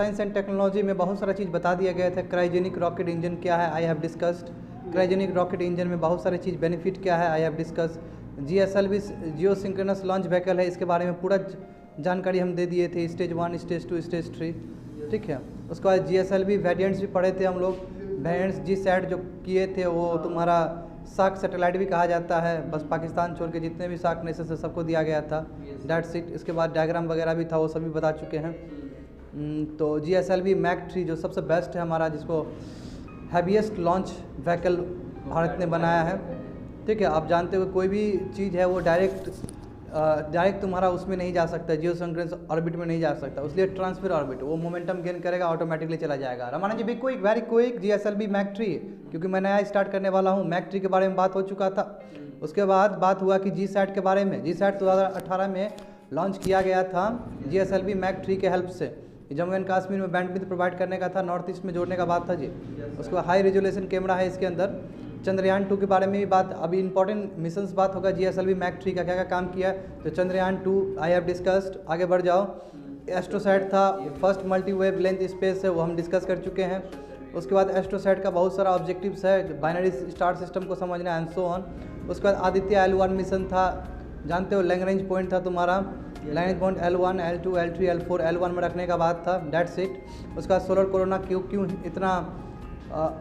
Science and technology में बहुत सारा चीज़ बता दिया गया था। क्रायोजेनिक रॉकेट इंजन क्या है, I have discussed. Cryogenic rocket engine में बहुत सारे चीज़ बेनिफिट क्या है, I have discussed. GSLV Jio synchronous launch vehicle है, इसके बारे में पूरा जानकारी हम दे दिए थे, स्टेज 1, स्टेज 2, स्टेज 3, ठीक है। उसके बाद GSLV वेरिएंट्स भी पढ़े थे हम लोग। वेरिएंट्स GSAT जो किए थे वो तुम्हारा सार्क सैटेलाइट भी कहा जाता है, बस पाकिस्तान छोड़ के जितने भी सार्क नेशन से सबको दिया गया था, दैट्स इट। इसके बाद डायग्राम वगैरह भी था, वो सभी बता चुके हैं। तो GSLV मैक 3 जो सबसे बेस्ट है हमारा, जिसको हैवीएस्ट लॉन्च व्हीकल भारत ने बनाया है, ठीक है। आप जानते हो कोई भी चीज़ है वो डायरेक्ट तुम्हारा उसमें नहीं जा सकता, जियो सिंक्रोनस ऑर्बिट में नहीं जा सकता, इसलिए ट्रांसफर ऑर्बिट, वो मोमेंटम गेन करेगा, ऑटोमेटिकली चला जाएगा। रमाना जी भी quick, very quick, GSLV mark 3, क्योंकि मैं नया स्टार्ट करने वाला हूँ। मैक 3 के बारे में बात हो चुका था। उसके बाद बात हुआ कि GSAT के बारे में। GSAT 2018 में लॉन्च किया गया था GSLV मैक 3 के हेल्प से। जम्मू एंड कश्मीर में बैंडविड्थ प्रोवाइड करने का था, नॉर्थ ईस्ट में जोड़ने का बात था जी। उसके बाद हाई रेजोल्यूशन कैमरा है इसके अंदर। चंद्रयान 2 के बारे में भी बात, अभी इंपॉर्टेंट मिशंस बात होगा। GSLV मैक 3 का क्या क्या काम किया, तो चंद्रयान 2 आई हैव डिस्कस्ड। आगे बढ़ जाओ। एस्ट्रोसैट था, first multi wave length space है, वो हम डिस्कस कर चुके हैं। उसके बाद एस्ट्रोसैट का बहुत सारा ऑब्जेक्टिव्स है, बाइनरी स्टार सिस्टम को समझना एंड सो ऑन। उसके बाद आदित्य L1 मिशन था, जानते हो लॉन्ग रेंज पॉइंट था तुम्हारा, long point L1, L2, L3, L4, L1 में रखने का बात था, दैट्स इट। उसका सोलर कोरोना क्यों इतना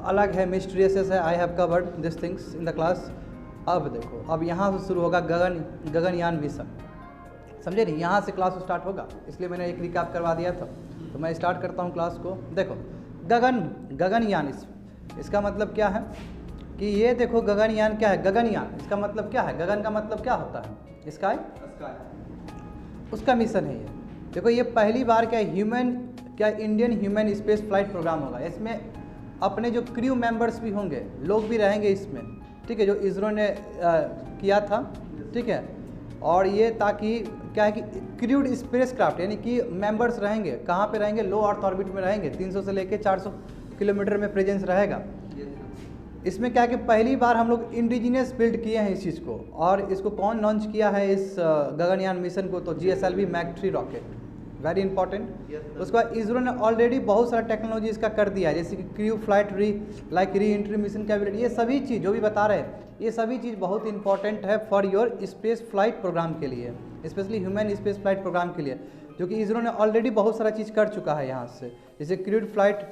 अलग है, मिस्टीरियस है, I have covered this things in the class. अब देखो, अब यहाँ से शुरू होगा गगनयान मिशन, समझे नहीं, यहाँ से क्लास स्टार्ट होगा, इसलिए मैंने एक रिकैप करवा दिया था। तो मैं स्टार्ट करता हूँ क्लास को। देखो गगनयान, इसका मतलब क्या है कि ये देखो गगनयान क्या है, गगनयान इसका मतलब क्या है, गगन का मतलब क्या होता है, स्काई, उसका मिशन है ये। देखो ये पहली बार क्या Indian human space flight programme होगा। इसमें अपने जो क्रू मेंबर्स भी होंगे, लोग भी रहेंगे इसमें, ठीक है, जो इसरो ने किया था, ठीक है। और ये ताकि क्या है कि क्रूड स्पेस क्राफ्ट यानी कि मेंबर्स रहेंगे, कहाँ पे रहेंगे, लो अर्थ ऑर्बिट में रहेंगे, 300 से लेके 400 किलोमीटर में प्रेजेंस रहेगा। इसमें क्या है कि पहली बार हम लोग इंडिजिनियस बिल्ड किए हैं इस चीज़ को। और इसको कौन लॉन्च किया है इस गगनयान मिशन को, तो GSLV mark 3 rocket, very important. उसके बाद इसरो ने ऑलरेडी बहुत सारा टेक्नोलॉजी इसका कर दिया है, जैसे कि crew flight re entry mission capability, ये सभी चीज़ जो भी बता रहे हैं, ये सभी चीज़ बहुत इंपॉर्टेंट है for your space flight programme के लिए, specially human space flight programme के लिए, जो कि इसरो ने ऑलरेडी बहुत सारा चीज़ कर चुका है यहाँ से। जैसे क्रूड फ्लाइट,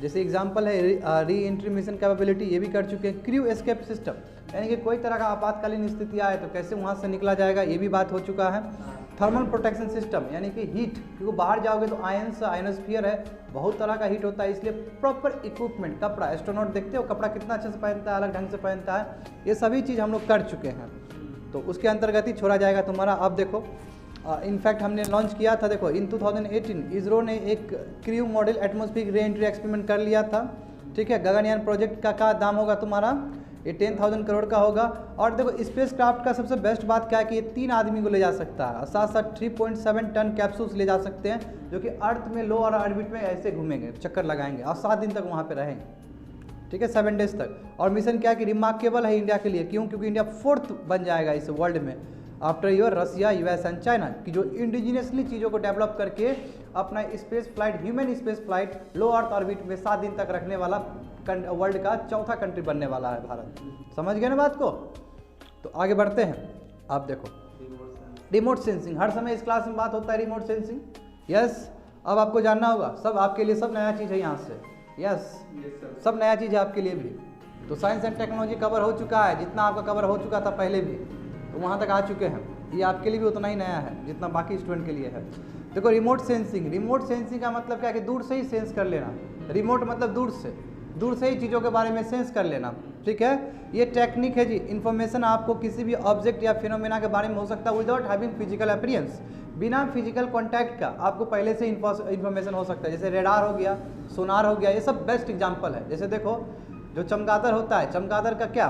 जैसे एग्जांपल है री एंट्री मिशन कैपेबिलिटी, ये भी कर चुके हैं। क्रू एस्केप सिस्टम, यानी कि कोई तरह का आपातकालीन स्थिति आए तो कैसे वहाँ से निकला जाएगा, ये भी बात हो चुका है। थर्मल प्रोटेक्शन सिस्टम, यानी कि हीट, क्योंकि बाहर जाओगे तो आयनोस्फीयर है, बहुत तरह का हीट होता है, इसलिए प्रॉपर इक्विपमेंट, कपड़ा, एस्ट्रोनॉट देखते हो कपड़ा कितना अच्छे से पहनता है, अलग ढंग से पहनता है, ये सभी चीज़ हम लोग कर चुके हैं। तो उसके अंतर्गत ही छोड़ा जाएगा तुम्हारा। अब देखो इनफैक्ट हमने लॉन्च किया था, देखो इन 2018 इसरो ने एक crew model atmospheric re entry experiment कर लिया था, ठीक है। गगनयान प्रोजेक्ट का क्या दाम होगा तुम्हारा, ये 10,000 करोड़ का होगा। और देखो स्पेस क्राफ्ट का सबसे बेस्ट बात क्या है कि ये 3 आदमी को ले जा सकता है, और साथ साथ 3.7 टन कैप्सूल्स ले जा सकते हैं, जो कि अर्थ में लो और ऑर्बिट में ऐसे घूमेंगे, चक्कर लगाएंगे, और 7 दिन तक वहाँ पे रहेंगे, ठीक है, 7 डेज तक। और मिशन क्या है कि रिमार्केबल है इंडिया के लिए, क्यों, क्योंकि इंडिया 4th बन जाएगा इस वर्ल्ड में after your Russia, US and China, की जो इंडिजिनियसली चीज़ों को डेवलप करके अपना space flight, human space flight low earth orbit में 7 दिन तक रखने वाला वर्ल्ड का 4था कंट्री बनने वाला है भारत। समझ गए ना बात को। तो आगे बढ़ते हैं। आप देखो रिमोट सेंसिंग, हर समय इस क्लास में बात होता है रिमोट सेंसिंग, यस। अब आपको जानना होगा, सब आपके लिए सब नया चीज़ है यहाँ से, यस, सब नया चीज़ है आपके लिए भी। तो साइंस एंड टेक्नोलॉजी कवर हो चुका है, जितना आपका कवर हो चुका था पहले भी, तो वहाँ तक आ चुके हैं। ये आपके लिए भी उतना ही नया है जितना बाकी स्टूडेंट के लिए है। देखो रिमोट सेंसिंग का मतलब क्या है कि दूर से ही सेंस कर लेना। रिमोट मतलब दूर से ही चीज़ों के बारे में सेंस कर लेना, ठीक है। ये टेक्निक है जी, इन्फॉर्मेशन आपको किसी भी ऑब्जेक्ट या फिनोमेना के बारे में हो सकता है विदाउट हैविंग फिजिकल अपीयरेंस, बिना फिजिकल कॉन्टैक्ट का आपको पहले से इन्फॉर्मेशन हो सकता है। जैसे रेडार हो गया, सोनार हो गया, ये सब बेस्ट एग्जाम्पल है। जैसे देखो जो चमगादड़ होता है, चमगादड़ का क्या,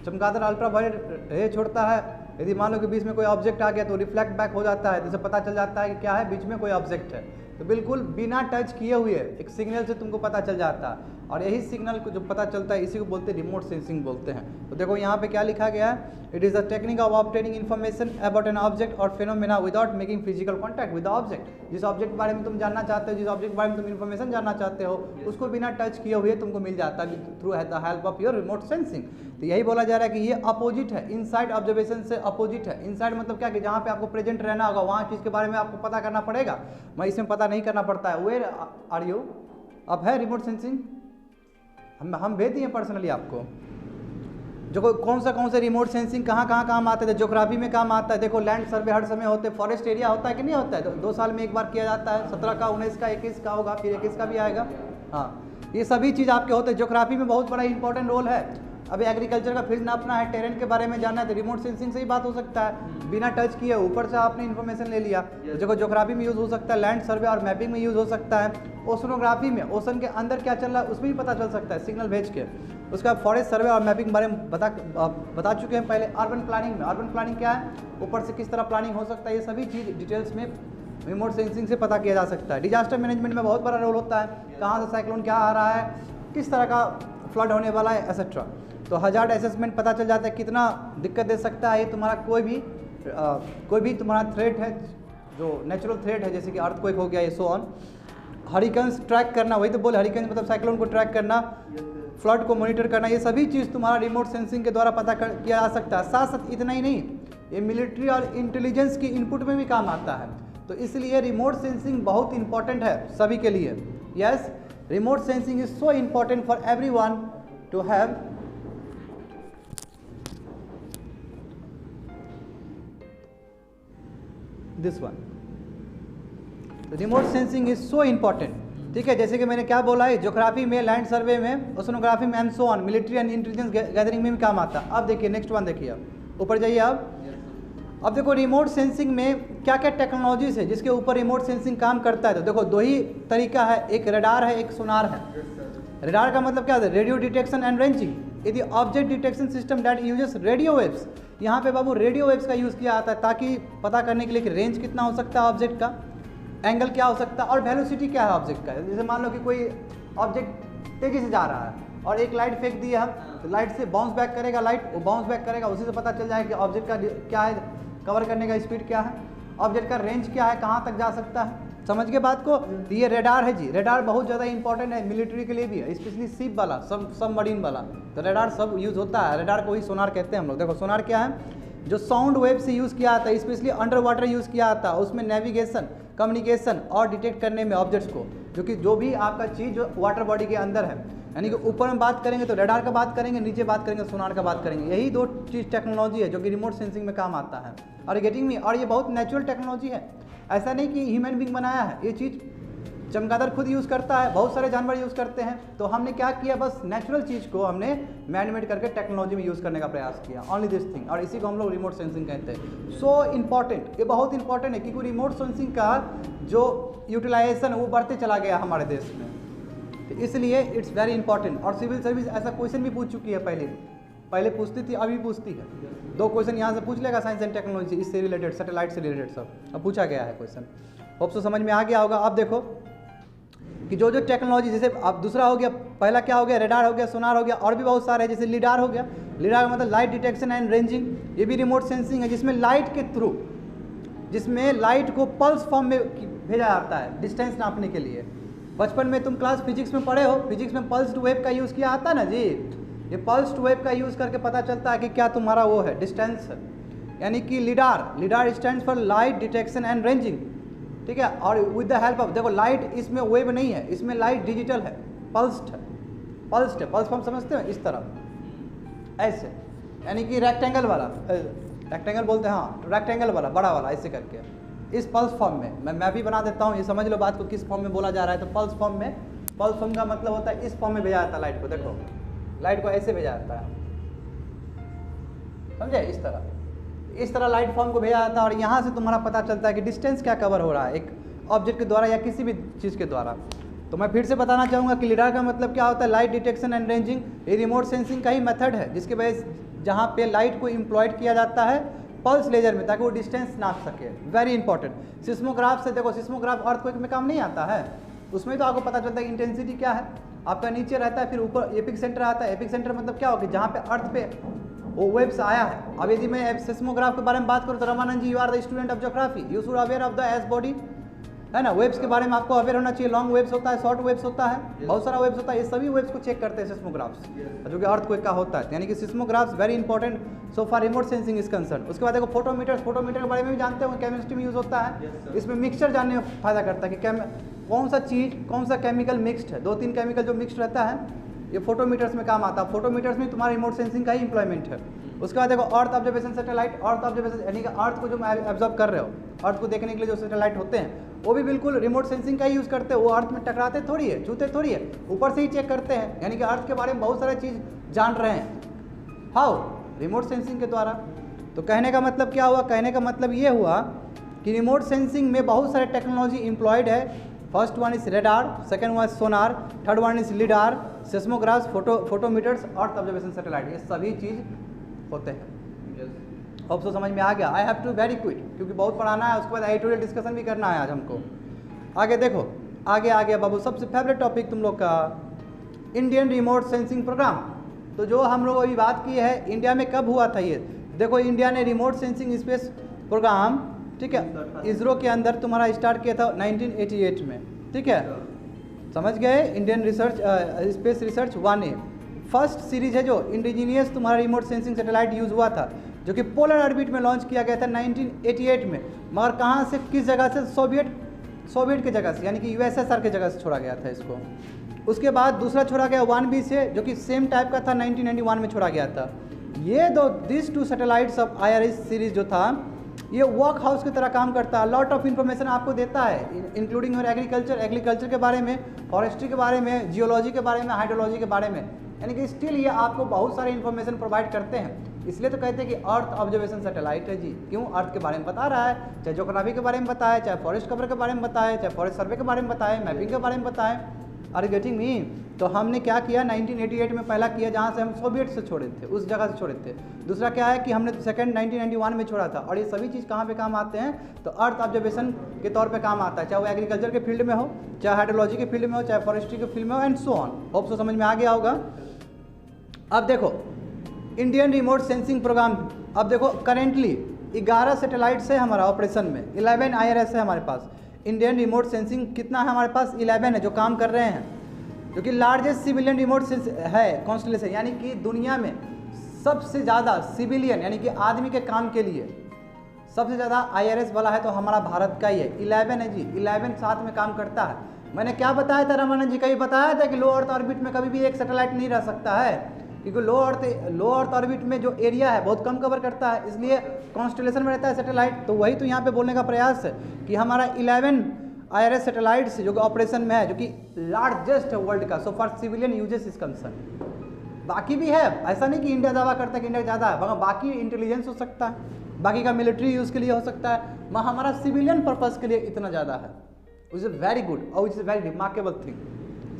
चमगादड़ अल्ट्रावायलेट रे छोड़ता है, यदि मान लो कि बीच में कोई ऑब्जेक्ट आ गया तो रिफ्लेक्ट बैक हो जाता है, जिससे पता चल जाता है कि क्या है, बीच में कोई ऑब्जेक्ट है। तो बिल्कुल बिना टच किए हुए एक सिग्नल से तुमको पता चल जाता है, और यही सिग्नल को जो पता चलता है इसी को बोलते हैं रिमोट सेंसिंग बोलते हैं। तो देखो यहाँ पे क्या लिखा गया है, it is the technique of obtaining information about an object और phenomena without making physical contact with the object. जिस ऑब्जेक्ट के बारे में तुम जानना चाहते हो, जिस ऑब्जेक्ट के बारे में तुम इन्फॉर्मेशन जानना चाहते हो, उसको बिना टच किए हुए तुमको मिल जाता है through the help of your remote sensing. तो यही बोला जा रहा है कि ये अपोजिट है, इनसाइड ऑब्जर्वेशन से अपोजिट है। इनसाइड मतलब क्या कि जहाँ पे आपको प्रेजेंट रहना होगा वहाँ चीज़ के बारे में आपको पता करना पड़ेगा, मैं इसमें पता नहीं करना पड़ता है। वेयर आर यू, अब है रिमोट सेंसिंग, हम भेज दिए पर्सनली आपको जो कौन सा रिमोट सेंसिंग कहाँ कहाँ काम आते थे। ज्योग्राफी में काम आता है, देखो लैंड सर्वे हर समय होते हैं, फॉरेस्ट एरिया होता है कि नहीं होता है, तो 2 साल में एक बार किया जाता है, 17 का 19 का 21 का होगा, फिर 21 का भी आएगा। हाँ, ये सभी चीज़ आपके होते हैं। ज्योग्राफी में बहुत बड़ा इंपॉर्टेंट रोल है। अभी एग्रीकल्चर का फील्ड नापना है, टेरेन के बारे में जानना है, तो रिमोट सेंसिंग से ही बात हो सकता है, बिना टच किए ऊपर से आपने इन्फॉर्मेशन ले लिया। देखो ज्योग्राफी में यूज़ हो सकता है, लैंड सर्वे और मैपिंग में यूज़ हो सकता है, ओशनोग्राफी में ओशन के अंदर क्या चल रहा है उसमें भी पता चल सकता है सिग्नल भेज के। उसका फॉरेस्ट सर्वे और मैपिंग के बारे में बता चुके हैं पहले। अर्बन प्लानिंग में, अर्बन प्लानिंग क्या है, ऊपर से किस तरह प्लानिंग हो सकता है, ये सभी चीज़ डिटेल्स में रिमोट सेंसिंग से पता किया जा सकता है। डिजास्टर मैनेजमेंट में बहुत बड़ा रोल होता है, कहाँ से साइक्लोन क्या आ रहा है, किस तरह का फ्लड होने वाला है, एक्सेट्रा। तो हजार्ड असेसमेंट पता चल जाता है कितना दिक्कत दे सकता है ये तुम्हारा कोई भी तुम्हारा थ्रेट है, जो नेचुरल थ्रेट है, जैसे कि अर्थक्वेक हो गया, ये सो ऑन। हरिकेन्स ट्रैक करना, वही तो बोले, हरिकेन्स मतलब साइक्लोन को ट्रैक करना, फ्लड को मॉनिटर करना, ये सभी चीज़ तुम्हारा रिमोट सेंसिंग के द्वारा पता किया जा सकता है। साथ साथ इतना ही नहीं, ये मिलिट्री और इंटेलिजेंस की इनपुट में भी काम आता है। तो इसलिए रिमोट सेंसिंग बहुत इंपॉर्टेंट है सभी के लिए। Yes, remote sensing is so important for everyone to have this one. Remote sensing is so important, ठीक है। जैसे कि मैंने क्या बोला है, ज्योग्राफी में, लैंड सर्वे में, ओशनोग्राफी में and so on, military and intelligence gathering में भी काम आता है। अब देखिए नेक्स्ट वन, देखिए अब ऊपर जाइए। अब देखो रिमोट सेंसिंग में क्या क्या टेक्नोलॉजीज है जिसके ऊपर रिमोट सेंसिंग काम करता है। तो देखो 2 ही तरीका है, एक रडार है, एक सोनार है। रडार का मतलब क्या है, रेडियो डिटेक्शन एंड रेंजिंग। यदि object detection system that uses radio waves, यहाँ पे बाबू रेडियो वेव्स का यूज़ किया जाता है ताकि पता करने के लिए कि रेंज कितना हो सकता है ऑब्जेक्ट का, एंगल क्या हो सकता है और वेलोसिटी क्या है ऑब्जेक्ट का। जैसे मान लो कि कोई ऑब्जेक्ट तेज़ी से जा रहा है और एक लाइट फेंक दी हम, तो लाइट से बाउंस बैक करेगा, लाइट वो बाउंस बैक करेगा, उसी से पता चल जाएगा कि ऑब्जेक्ट का क्या है, कवर करने का स्पीड क्या है, ऑब्जेक्ट का रेंज क्या है, कहाँ तक जा सकता है। समझ गए बात को। तो ये रेडार है जी, रेडार बहुत ज़्यादा इंपॉर्टेंट है, मिलिट्री के लिए भी है, स्पेशली शिप वाला, सबमरीन वाला। तो रेडार सब यूज़ होता है, रेडार को ही सोनार कहते हैं हम लोग। देखो सोनार क्या है, जो साउंड वेव से यूज़ किया जाता है, स्पेशली अंडर वाटर यूज़ किया जाता है, उसमें नेविगेशन, कम्युनिकेशन और डिटेक्ट करने में ऑब्जेक्ट्स को, जो भी आपका चीज़ जो वाटर बॉडी के अंदर है, यानी कि ऊपर में बात करेंगे तो रेडार का बात करेंगे, नीचे बात करेंगे सोनार का बात करेंगे। यही 2 चीज़ टेक्नोलॉजी है जो कि रिमोट सेंसिंग में काम आता है। और गेटिंग में, और ये बहुत नेचुरल टेक्नोलॉजी है, ऐसा नहीं कि ह्यूमन बीइंग बनाया है। ये चीज़ चमगादड़ खुद यूज़ करता है, बहुत सारे जानवर यूज़ करते हैं। तो हमने क्या किया, बस नेचुरल चीज़ को हमने मैनमेड करके टेक्नोलॉजी में यूज़ करने का प्रयास किया, ओनली दिस थिंग। और इसी को हम लोग रिमोट सेंसिंग कहते हैं। सो इम्पॉर्टेंट, ये बहुत इंपॉर्टेंट है क्योंकि रिमोट सेंसिंग का जो यूटिलाइजेशन वो बढ़ते चला गया हमारे देश में, तो इसलिए इट्स वेरी इंपॉर्टेंट। और सिविल सर्विस ऐसा क्वेश्चन भी पूछ चुकी है, पहले पूछती थी, अभी पूछती है। 2 क्वेश्चन यहाँ से पूछ लेगा, साइंस एंड टेक्नोलॉजी, इससे रिलेटेड, सैटेलाइट से रिलेटेड सब अब पूछा गया है क्वेश्चन। होप सो समझ में आ गया होगा। अब देखो कि जो टेक्नोलॉजी, जैसे अब दूसरा हो गया, पहला क्या हो गया, रेडार हो गया, सोनार हो गया, और भी बहुत सारे हैं, जैसे लिडार हो गया। लिडार का मतलब लाइट डिटेक्शन एंड रेंजिंग, ये भी रिमोट सेंसिंग है, जिसमें लाइट के थ्रू, जिसमें लाइट को पल्स फॉर्म में भेजा जाता है डिस्टेंस नापने के लिए। बचपन में तुम क्लास फिजिक्स में पढ़े हो, फिजिक्स में पल्स्ड वेव का यूज़ किया आता है ना जी। ये पल्स्ड वेव का यूज़ करके पता चलता है कि क्या तुम्हारा वो है, डिस्टेंस है, यानी कि lidar stands for light detection and ranging, ठीक है। और विद द हेल्प ऑफ, देखो लाइट इसमें वेव नहीं है, इसमें लाइट डिजिटल है, पल्स्ड है। पल्स फॉर्म समझते हो, इस तरह ऐसे, यानी कि रेक्टेंगल वाला, रेक्टेंगल बोलते हैं, हाँ रेक्टेंगल वाला, बड़ा वाला, ऐसे करके इस पल्स फॉर्म में। मैं भी बना देता हूँ, ये समझ लो बात को किस फॉर्म में बोला जा रहा है। तो पल्स फॉर्म में, पल्स फॉर्म का मतलब होता है इस फॉर्म में भेजा जाता है लाइट को। देखो लाइट को ऐसे भेजा जाता है, समझे, इस तरह लाइट फॉर्म को भेजा जाता है। और यहाँ से तुम्हारा पता चलता है कि डिस्टेंस क्या कवर हो रहा है एक ऑब्जेक्ट के द्वारा या किसी भी चीज़ के द्वारा। तो मैं फिर से बताना चाहूँगा कि लिडार का मतलब क्या होता है, लाइट डिटेक्शन एंड रेंजिंग। ये रिमोट सेंसिंग का ही मेथड है, जिसके वजह से जहाँ पे लाइट को इम्प्लॉयड किया जाता है पल्स लेजर में, ताकि वो डिस्टेंस नाप सके, वेरी इंपॉर्टेंट। सिस्मोग्राफ से देखो, सिस्मोग्राफ अर्थक्वेक में काम नहीं आता है, उसमें तो आपको पता चलता है इंटेंसिटी क्या है, आपका नीचे रहता है, फिर ऊपर एपिक सेंटर आता है। एपिक सेंटर मतलब क्या होगा, जहाँ पे अर्थ पे वो वेव्स आया है। अब यदि मैं सिस्मोग्राफ के बारे में बात करूँ तो Ramanand ji, you are the student of geography, you should aware of the S body, है ना। वेव्स के बारे में आपको अवेयर होना चाहिए। लॉन्ग वेव्स होता है, शॉर्ट वेव्स होता है, बहुत सारा वेव्स होता है, ये सभी वेव्स को चेक करते हैं सिस्मोग्राफ्स, जो कि अर्थक्वेक का होता है। यानी कि seismographs very important so for remote sensing is concern. उसके बाद देखो फोटोमीटर, फोटोमीटर के बारे में भी जानते हो, केमिस्ट्री में यूज होता है। इसमें मिक्सचर जानने में फायदा करता है कि कौन सा चीज़, कौन सा केमिकल मिक्सड है, 2-3 केमिकल जो मिक्सड रहता है, ये फोटोमीटर्स में काम आता है। फोटोमीटर्स में तुम्हारा रिमोट सेंसिंग का ही इंप्लॉयमेंट है। उसके बाद देखो अर्थ ऑब्जर्वेशन सैटेलाइट, अर्थ ऑब्जर्वेशन यानी कि अर्थ को जो एब्जॉर्ब कर रहे हो, अर्थ को देखने के लिए जो सैटेलाइट होते हैं वो भी बिल्कुल रिमोट सेंसिंग का ही यूज़ करते हैं। वो अर्थ में टकराते थोड़ी है, छूते थोड़ी है, ऊपर से ही चेक करते हैं। यानी कि अर्थ के बारे में बहुत सारी चीज़ जान रहे हैं। हाउ, रिमोट सेंसिंग के द्वारा। तो कहने का मतलब क्या हुआ, कहने का मतलब ये हुआ कि रिमोट सेंसिंग में बहुत सारे टेक्नोलॉजी एम्प्लॉयड है। First one is radar, second one is sonar, third one is lidar, seismographs, photometers, earth observation satellite, ये सभी चीज़ होते हैं। होप सो समझ में आ गया। I have to very quick, क्योंकि बहुत पढ़ाना है, उसके बाद एडिटोरियल डिस्कशन भी करना है आज हमको। आगे देखो, आगे आ गया बाबू, सबसे फेवरेट टॉपिक तुम लोग का इंडियन रिमोट सेंसिंग प्रोग्राम। तो जो हम लोग अभी बात की है, इंडिया में कब हुआ था ये देखो। इंडिया ने रिमोट सेंसिंग स्पेस प्रोग्राम, ठीक है, इसरो के अंदर तुम्हारा स्टार्ट किया था 1988 में, ठीक है, समझ गए। Indian research space research 1A first series है जो इंडिजीनियस तुम्हारा रिमोट सेंसिंग सैटेलाइट यूज़ हुआ था, जो कि पोलर ऑर्बिट में लॉन्च किया गया था 1988 में। मगर कहाँ से, किस जगह से, सोवियत की जगह से, यानी कि USSR की जगह से छोड़ा गया था इसको। उसके बाद दूसरा छोड़ा गया 1B से, जो कि सेम टाइप का था, 1991 में छोड़ा गया था। ये this 2 satellites of IRS series जो था, ये वर्क हाउस की तरह काम करता है। लॉट ऑफ इन्फॉर्मेशन आपको देता है, इंक्लूडिंग और एग्रीकल्चर के बारे में, फॉरेस्ट्री के बारे में, जियोलॉजी के बारे में, हाइड्रोलॉजी के बारे में, यानी कि स्टिल ये आपको बहुत सारे इन्फॉर्मेशन प्रोवाइड करते हैं। इसलिए तो कहते हैं कि अर्थ ऑब्जर्वेशन सैटेलाइट है जी। क्यों, अर्थ के बारे में बता रहा है, चाहे ज्योग्राफी के बारे में बताए, चाहे फॉरेस्ट कवर के बारे में बताए, चाहे फॉरेस्ट सर्वे के बारे में बताए, मैपिंग के बारे में बताए। Are you getting me? तो हमने क्या किया, 1988 में पहला किया, जहाँ से हम सोवियत से छोड़े थे, उस जगह से छोड़े थे। दूसरा क्या है कि हमने सेकंड 1991 में छोड़ा था। और ये सभी चीज़ कहाँ पे काम आते हैं, तो अर्थ ऑब्जर्वेशन के तौर पे काम आता है, चाहे वो एग्रीकल्चर के फील्ड में हो, चाहे हाइड्रोलॉजी के फील्ड में हो, चाहे फॉरेस्ट्री के फील्ड में हो, and so on. Hope so समझ में आ गया होगा। अब देखो इंडियन रिमोट सेंसिंग प्रोग्राम, अब देखो करेंटली 11 सैटेलाइट्स है हमारा ऑपरेशन में, 11 IRS है हमारे पास। इंडियन रिमोट सेंसिंग कितना है हमारे पास, 11 है जो काम कर रहे हैं, जो कि लार्जेस्ट सिविलियन रिमोट है कॉन्स्टलेशन, यानी कि दुनिया में सबसे ज़्यादा सिविलियन यानी कि आदमी के काम के लिए सबसे ज़्यादा IRS वाला है तो हमारा भारत का ही है। 11 है जी, 11 साथ में काम करता है। मैंने क्या बताया था, रमानंद जी कभी बताया था कि लो अर्थ ऑर्बिट में कभी भी एक सैटेलाइट नहीं रह सकता है, क्योंकि लो अर्थ ऑर्बिट में जो एरिया है बहुत कम कवर करता है, इसलिए कॉन्स्टलेशन में रहता है सैटेलाइट। तो वही तो यहाँ पे बोलने का प्रयास है कि हमारा 11 IRS सैटेलाइट्स जो कि ऑपरेशन में है, जो कि लार्जेस्ट है वर्ल्ड का so for civilian uses is concern. बाकी भी है, ऐसा नहीं कि इंडिया दावा करता है कि इंडिया ज़्यादा है, मगर बाकी इंटेलिजेंस हो सकता है, बाकी का मिलिट्री यूज़ के लिए हो सकता है, मगर हमारा सिविलियन पर्पज़ के लिए इतना ज़्यादा है। विच इज़ वेरी गुड और which is very remarkable thing.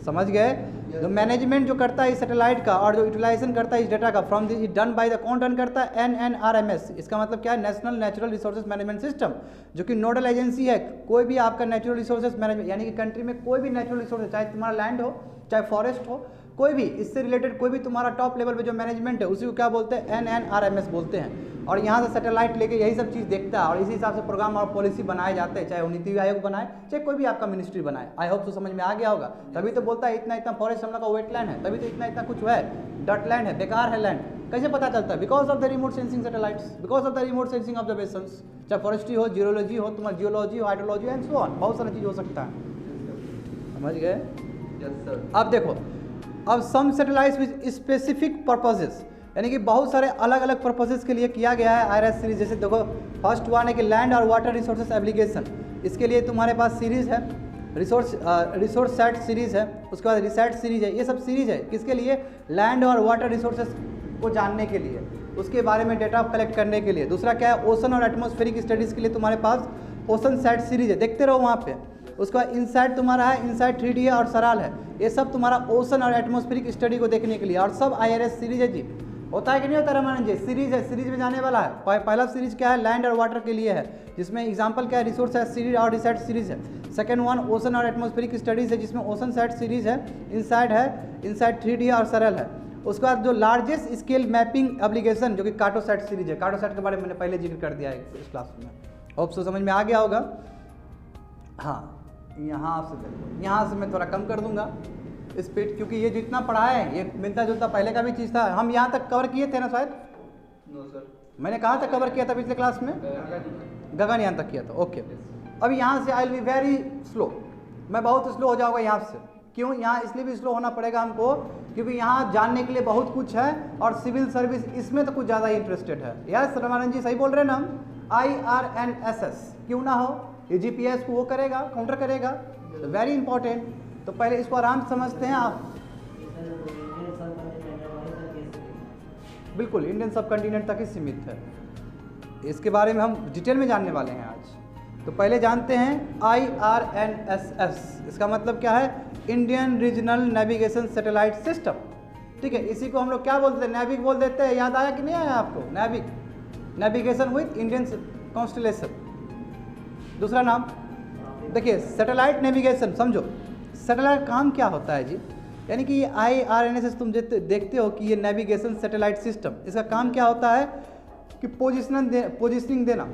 समझ गए? जो मैनेजमेंट जो करता है इस सैटेलाइट का और जो यूटिलाइजेशन करता है इस डेटा का from this done by the, कौन डन करता है, NNRMS। इसका मतलब क्या है, national natural resources management system, जो कि नोडल एजेंसी है। कोई भी आपका नेचुरल रिसोर्सेज मैनेजमेंट यानी कि कंट्री में कोई भी नेचुरल रिसोर्स, चाहे तुम्हारा लैंड हो, चाहे फॉरेस्ट हो, कोई भी इससे रिलेटेड कोई भी तुम्हारा टॉप लेवल पे जो मैनेजमेंट है उसी को क्या बोलते हैं, NNRMS बोलते हैं। और यहाँ से सैटेलाइट लेके यही सब चीज़ देखता है और इसी हिसाब से प्रोग्राम और पॉलिसी बनाए जाते हैं, चाहे वो नीति आयोग बनाए, चाहे कोई भी आपका मिनिस्ट्री बनाए। आई होप तो समझ में आ गया होगा। तभी तो बोलता है इतना इतना फॉरेस्ट हम लोग का वेटलैंड है, तभी तो इतना इतना कुछ है, डट लैंड है, बेकार है लैंड। कैसे पता चलता है? Because of the remote sensing satellites, because of the remote sensing observations, चाहे फॉरेस्ट्री हो, जियोलॉजी हो, तुम्हारा जियोलॉजी हो, हाइड्रोलॉजी एंड सो ऑन, बहुत सारी चीज़ हो सकता है। समझ गए? Yes sir. अब देखो, अब सम सैटेलाइट्स विद स्पेसिफिक पर्पसेस, यानी कि बहुत सारे अलग अलग पर्पसेस के लिए किया गया है IRS सीरीज। जैसे देखो फर्स्ट वन है कि लैंड और वाटर रिसोर्सेज एप्लीकेशन, इसके लिए तुम्हारे पास सीरीज है, रिसोर्स सेट सीरीज है, उसके बाद रिसेट सीरीज है। ये सब सीरीज है किसके लिए, लैंड और वाटर रिसोर्सेज को जानने के लिए, उसके बारे में डेटा कलेक्ट करने के लिए। दूसरा क्या है, ओशन और एटमॉस्फेरिक स्टडीज़ के लिए तुम्हारे पास ओशन सेट सीरीज है, देखते रहो वहाँ पे। उसके बाद इनसाइट तुम्हारा है, इनसाइट 3D है और सराल है, ये सब तुम्हारा ओशन और एटमॉस्फेरिक स्टडी को देखने के लिए, और सब IRS सीरीज है जी। होता है कि नहीं होता रमानंद जी? सीरीज है, सीरीज में जाने वाला है। पहला सीरीज क्या है? लैंड और वाटर के लिए है, जिसमें एग्जांपल क्या है? रिसोर्स है सीरीज और रिसर्च सीरीज है। सेकंड वन ओशन और एटमॉस्फेरिक स्टडीज है, जिसमें ओशन साइड सीरीज है, इनसाइड है, इनसाइड 3D और सरल है। उसके बाद जो लार्जेस्ट स्केल मैपिंग एप्लीकेशन जो कि कार्टोसैट सीरीज है। कार्टोसैट के बारे में मैंने पहले जिक्र कर दिया है इस क्लास में, होप सो समझ में आ गया होगा। हाँ, यहाँ से देखो, यहाँ से मैं थोड़ा कम कर दूंगा स्पीड, क्योंकि ये जितना पढ़ा है ये मिलता जुलता पहले का भी चीज़ था। हम यहाँ तक कवर किए थे ना शायद? नो सर, मैंने कहाँ तक कवर किया था पिछले क्लास में? गगन यहाँ तक किया था। ओके, अब यहाँ से I will be very slow, मैं बहुत स्लो हो जाऊँगा यहाँ से। क्यों? यहाँ इसलिए भी स्लो होना पड़ेगा हमको क्योंकि यहाँ जानने के लिए बहुत कुछ है और सिविल सर्विस इसमें तो कुछ ज़्यादा इंटरेस्टेड है। यस रमानंद जी, सही बोल रहे हैं ना हम? IRNSS क्यों ना हो, ये GPS को वो करेगा, काउंटर करेगा, वेरी इंपॉर्टेंट। तो पहले इसको आराम से समझते हैं आप। बिल्कुल, इंडियन सब कॉन्टिनेंट तक ही सीमित है, इसके बारे में हम डिटेल में जानने वाले हैं आज। तो पहले जानते हैं IRNSS, इसका मतलब क्या है? Indian regional navigation satellite system. ठीक है, इसी को हम लोग क्या बोलते हैं? नेविक बोल देते हैं। याद आया कि नहीं आया आपको? NavIC, navigation with Indian constellation. दूसरा नाम देखिए सैटेलाइट नेविगेशन। समझो सैटेलाइट काम क्या होता है जी, यानी कि ये IRNSS तुम देखते हो कि ये नेविगेशन सैटेलाइट सिस्टम, इसका काम क्या होता है कि पोजिशनिंग देना।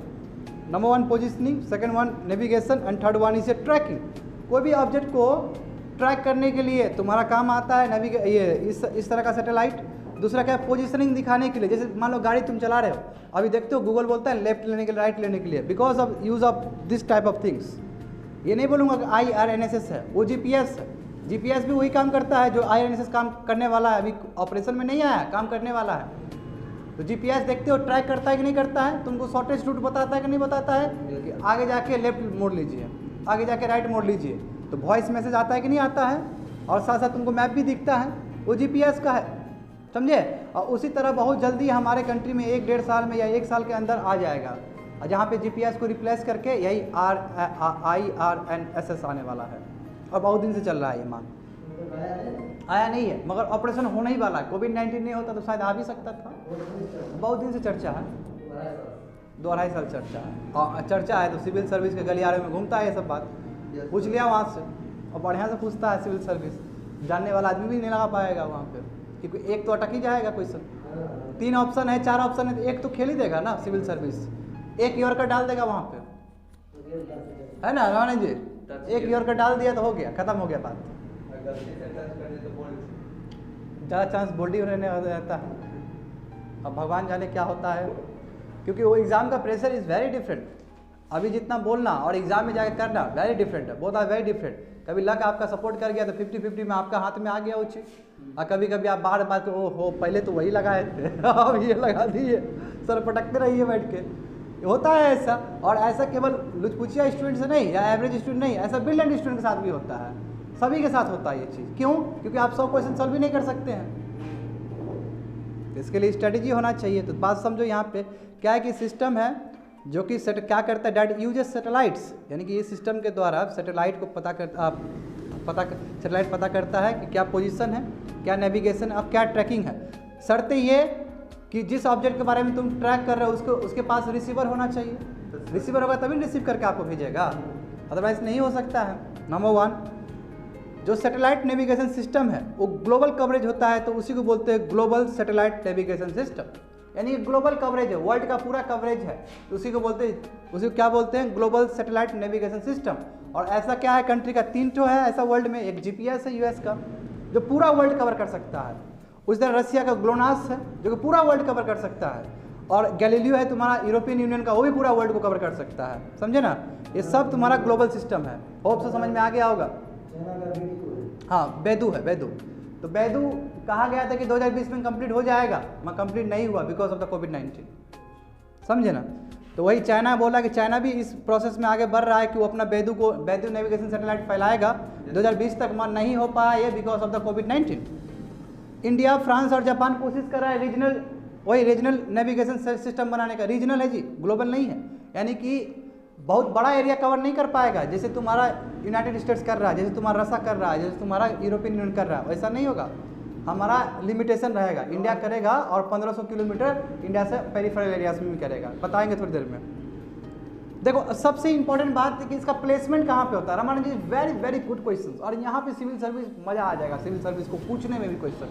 Number 1 positioning, second 1 navigation and third 1 इसे ट्रैकिंग। कोई भी ऑब्जेक्ट को ट्रैक करने के लिए तुम्हारा काम आता है ये इस तरह का सैटेलाइट। दूसरा क्या है? पोजिशनिंग दिखाने के लिए। जैसे मान लो गाड़ी तुम चला रहे हो, अभी देखते हो गूगल बोलता है लेफ्ट लेने के लिए, राइट लेने के लिए, because of use of this type of things. ये नहीं बोलूँगा कि IRNSS है, वो GPS है। GPS भी वही काम करता है जो IRNSS काम करने वाला है, अभी ऑपरेशन में नहीं आया, काम करने वाला है। तो GPS देखते हो ट्रैक करता है कि नहीं करता है, तुमको शॉर्टेस्ट रूट बताता है कि नहीं बताता है कि आगे जाके लेफ्ट मोड़ लीजिए, आगे जाके राइट मोड़ लीजिए। तो वॉइस मैसेज आता है कि नहीं आता है, और साथ साथ तुमको मैप भी दिखता है, वो GPS का है, समझे। और उसी तरह बहुत जल्दी हमारे कंट्री में 1-1.5 साल में या 1 साल के अंदर आ जाएगा, जहाँ पे GPS को रिप्लेस करके यही IRNSS आने वाला है, और बहुत दिन से चल रहा है ये मांग। आया नहीं है, मगर ऑपरेशन होने ही वाला है। कोविड-19 नहीं होता तो शायद आ भी सकता था, बहुत दिन से चर्चा है, 2-2.5 साल चर्चा है। और चर्चा है तो सिविल सर्विस के गलियारे में घूमता है ये सब बात, पूछ लिया वहाँ से, और बढ़िया से पूछता है सिविल सर्विस, जानने वाला आदमी भी नहीं लगा पाएगा वहाँ पर, क्योंकि एक तो अटक ही जाएगा क्वेश्चन। 3 ऑप्शन है, 4 ऑप्शन है, तो एक तो खेल ही देगा ना सिविल सर्विस, एक यॉर्कर डाल देगा वहाँ पे, है ना रमानंद जी? एक यॉर्कर डाल दिया तो हो गया, खत्म हो गया बात। ज़्यादा चांस बोल्डी रहने रहता है। अब भगवान जाने क्या होता है, क्योंकि वो एग्ज़ाम का प्रेशर इज़ वेरी डिफरेंट। अभी जितना बोलना और एग्ज़ाम में जाकर करना वेरी डिफरेंट है, बोथ आर वेरी डिफरेंट। कभी लक आपका सपोर्ट कर गया तो 50-50 में आपका हाथ में आ गया वो चीज़, और कभी कभी आप बार बार हो पहले तो वही लगाए थे अब ये लगा दिए, सर पटकते रहिए बैठ के, होता है ऐसा। और ऐसा केवल लुचपुचिया स्टूडेंट से नहीं या एवरेज स्टूडेंट नहीं, ऐसा ब्रिलियंट स्टूडेंट के साथ भी होता है, सभी के साथ होता है ये चीज़। क्यों? क्योंकि आप 100 क्वेश्चन सॉल्व भी नहीं कर सकते हैं, तो इसके लिए स्ट्रेटेजी होना चाहिए। तो बात समझो, यहाँ पे क्या है कि सिस्टम है जो कि क्या करता है, डैट यूजेस सैटेलाइट्स, यानी कि ये सिस्टम के द्वारा सैटेलाइट को सैटेलाइट पता करता है कि क्या पोजीशन है, क्या नेविगेशन और क्या ट्रैकिंग है। शर्त ये कि जिस ऑब्जेक्ट के बारे में तुम ट्रैक कर रहे हो उसके पास रिसीवर होना चाहिए, रिसीवर होगा तभी रिसीव करके आपको भेजेगा, अदरवाइज नहीं हो सकता है। नंबर 1 जो सैटेलाइट नेविगेशन सिस्टम है वो ग्लोबल कवरेज होता है, तो उसी को बोलते हैं ग्लोबल सैटेलाइट नेविगेशन सिस्टम, यानी ग्लोबल कवरेज है, वर्ल्ड का पूरा कवरेज है, तो उसी को क्या बोलते हैं ग्लोबल सैटेलाइट नेविगेशन सिस्टम। और ऐसा क्या है, कंट्री का 3 ठो है ऐसा वर्ल्ड में, एक GPS है US का जो पूरा वर्ल्ड कवर कर सकता है, उस तरह रसिया का ग्लोनास है जो कि पूरा वर्ल्ड कवर कर सकता है, और गैलीलियो है तुम्हारा यूरोपियन यूनियन का, वो भी पूरा वर्ल्ड को कवर कर सकता है, समझे ना। ये सब तुम्हारा ग्लोबल सिस्टम है, होप से समझ में आ गया होगा। हाँ, बेदू है, बेदू। तो बेदू कहा गया था कि 2020 में कंप्लीट हो जाएगा, मगर कंप्लीट नहीं हुआ बिकॉज ऑफ द कोविड-19, समझे ना। तो वही चाइना बोला कि चाइना भी इस प्रोसेस में आगे बढ़ रहा है कि वो अपना बेदू नेविगेशन सैटेलाइट फैलाएगा, 2020 तक मन नहीं हो पाया ये because of the covid. India, France और जापान कोशिश कर रहा है रीजनल नेविगेशन सिस्टम बनाने का। रीजनल है जी, ग्लोबल नहीं है, यानी कि बहुत बड़ा एरिया कवर नहीं कर पाएगा, जैसे तुम्हारा यूनाइटेड स्टेट्स कर रहा है, जैसे तुम्हारा रसा कर रहा है, जैसे तुम्हारा यूरोपियन यूनियन कर रहा है, वैसा नहीं होगा। हमारा लिमिटेशन रहेगा, इंडिया करेगा और 1500 किलोमीटर इंडिया से पेरिफेरल एरियाज में भी करेगा, बताएंगे थोड़ी देर में। देखो सबसे इंपॉर्टेंट बात है कि इसका प्लेसमेंट कहाँ पे होता है। रमानंद जी वेरी वेरी गुड क्वेश्चन, और यहाँ पे सिविल सर्विस मजा आ जाएगा, सिविल सर्विस को पूछने में भी क्वेश्चन।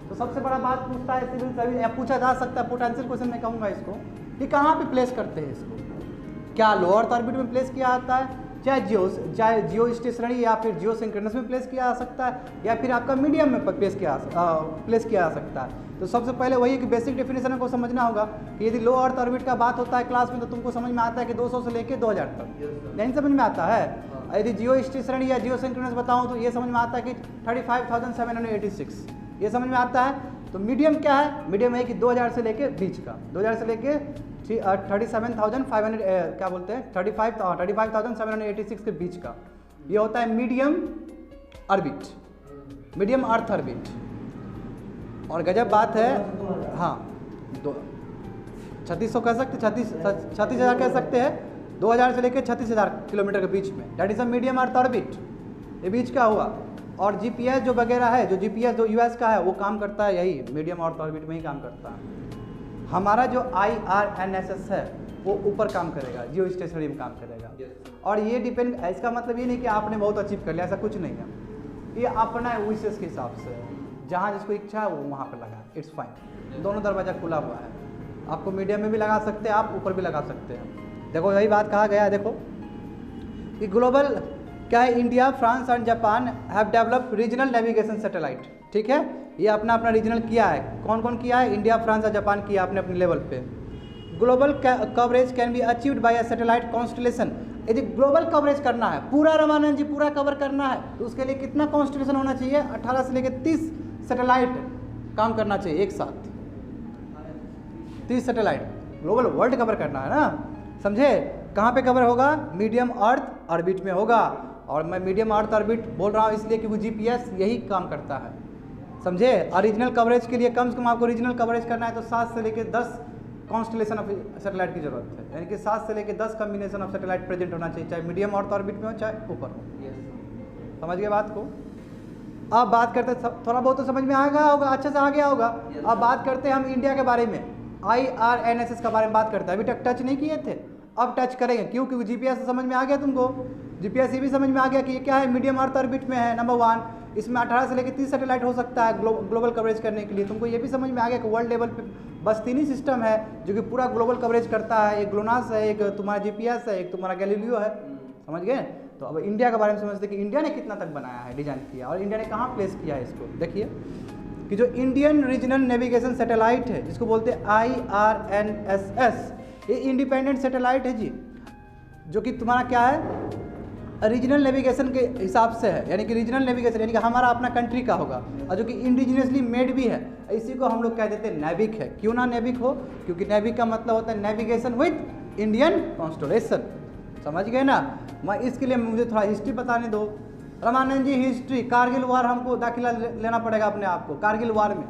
तो सबसे बड़ा बात पूछता है सिविल सर्विस, या पूछा जा सकता है पोटेंशियल क्वेश्चन मैं कहूँगा इसको, कि कहाँ पे प्लेस करते हैं इसको। क्या लोअर अर्थ ऑर्बिट में प्लेस किया जाता है, चाहे जियो स्टेशनरी या फिर जियो सिंक्रोनस में प्लेस किया जा सकता है, या फिर आपका मीडियम में प्लेस किया जा सकता है। तो सबसे पहले वही है कि बेसिक डेफिनेशन को समझना होगा कि यदि लो अर्थ ऑर्बिट का बात होता है क्लास में तो तुमको समझ में आता है कि 200 से लेके 2000 तक, नहीं समझ में आता है। यदि जियो स्टेशनरी या जियो सिंक्रोनस बताऊं तो ये समझ में आता है कि 35,786, ये समझ में आता है। तो मीडियम क्या है, मीडियम है कि 2000 से लेके बीच का, 2000 से लेके 37,500 क्या बोलते हैं 35,786 के बीच का, ये होता है medium orbit, medium earth orbit. और गजब बात है, हाँ 3600 कह सकते, 36,000 कह सकते हैं, 2000 से लेकर 36,000 किलोमीटर के बीच में, that is a medium earth orbit, ये बीच का हुआ। और जीपीएस जो वगैरह है, जो जीपीएस जो यूएस का है वो काम करता है यही मीडियम अर्थ ऑर्बिट में ही काम करता है। हमारा जो IRNSS है वो ऊपर काम करेगा, जियो स्टेशनरी में काम करेगा। और ये डिपेंड, इसका मतलब ये नहीं कि आपने बहुत अचीव कर लिया, ऐसा कुछ नहीं है, ये अपना विशेष के हिसाब से है, जहाँ जिसको इच्छा है वो वहाँ पर लगा, इट्स फाइन, दोनों दरवाज़ा खुला हुआ है। आपको मीडियम में भी लगा सकते हैं, आप ऊपर भी लगा सकते हैं। देखो यही बात कहा गया है, देखो कि ग्लोबल क्या है, India, France and Japan have developed regional navigation satellite, ठीक है, ये अपना अपना रीजनल किया है। कौन कौन किया है, इंडिया, फ्रांस और जापान किया अपने अपने लेवल पे। Global coverage can be achieved by a satellite constellation, यदि ग्लोबल कवरेज करना है, पूरा रमानंद जी पूरा कवर करना है, तो उसके लिए कितना कॉन्स्टलेशन होना चाहिए, 18 से लेकर 30 सैटेलाइट काम करना चाहिए एक साथ, 30 सैटेलाइट ग्लोबल वर्ल्ड कवर करना है ना, समझे। कहाँ पे कवर होगा, मीडियम अर्थ ऑर्बिट में होगा। और मैं मीडियम अर्थ ऑर्बिट बोल रहा हूँ इसलिए कि वो जीपीएस यही काम करता है, समझे। और रीजनल कवरेज के लिए कम से कम आपको रीजनल कवरेज करना है तो 7 से लेकर 10 कॉन्स्टलेशन ऑफ सैटेलाइट की जरूरत है, यानी कि 7 से लेकर 10 कॉम्बिनेशन ऑफ सैटेलाइट प्रेजेंट होना चाहिए, चाहे मीडियम अर्थ ऑर्बिट में हो चाहे ऊपर हो। समझ गए बात को। अब बात करते, थोड़ा बहुत तो समझ में आ गया होगा, अच्छे से आ गया होगा। अब बात करते हैं हम इंडिया के बारे में, IRNSS के बारे में बात करते हैं। अभी तक टच नहीं किए थे, अब टच करेंगे, क्यों, क्योंकि जीपीएस समझ में आ गया तुमको, जीपीएस ये भी समझ में आ गया कि ये क्या है, मीडियम अर्थ ऑर्बिट में है, नंबर 1। इसमें 18 से लेकर 30 सैटेलाइट हो सकता है ग्लोबल कवरेज करने के लिए। तुमको ये भी समझ में आ गया कि वर्ल्ड लेवल पे बस 3 ही सिस्टम है जो कि पूरा ग्लोबल कवरेज करता है, एक ग्लोनास है, एक तुम्हारा जीपीएस है, एक तुम्हारा गैलीलियो है, समझ गए। तो अब इंडिया के बारे में समझते कि इंडिया ने कितना तक बनाया है, डिजाइन किया, और इंडिया ने कहाँ प्लेस किया है इसको। देखिए कि जो इंडियन रीजनल नेविगेशन सैटेलाइट है जिसको बोलते हैं IRNSS, ये इंडिपेंडेंट सैटेलाइट है जी, जो कि तुम्हारा क्या है, रीजनल नेविगेशन के हिसाब से है, यानी कि रीजनल नेविगेशन यानी कि हमारा अपना कंट्री का होगा, और जो कि इंडिजिनियसली मेड भी है। इसी को हम लोग कह देते हैं नेविक है। क्यों ना नेविक हो, क्योंकि नेविक का मतलब होता है नेविगेशन विथ इंडियन कॉन्स्टलेशन, समझ गए ना। मैं इसके लिए मुझे थोड़ा हिस्ट्री बताने दो, रमानंद जी हिस्ट्री, कारगिल वार हमको दाखिला लेना पड़ेगा अपने आप को। कारगिल वार में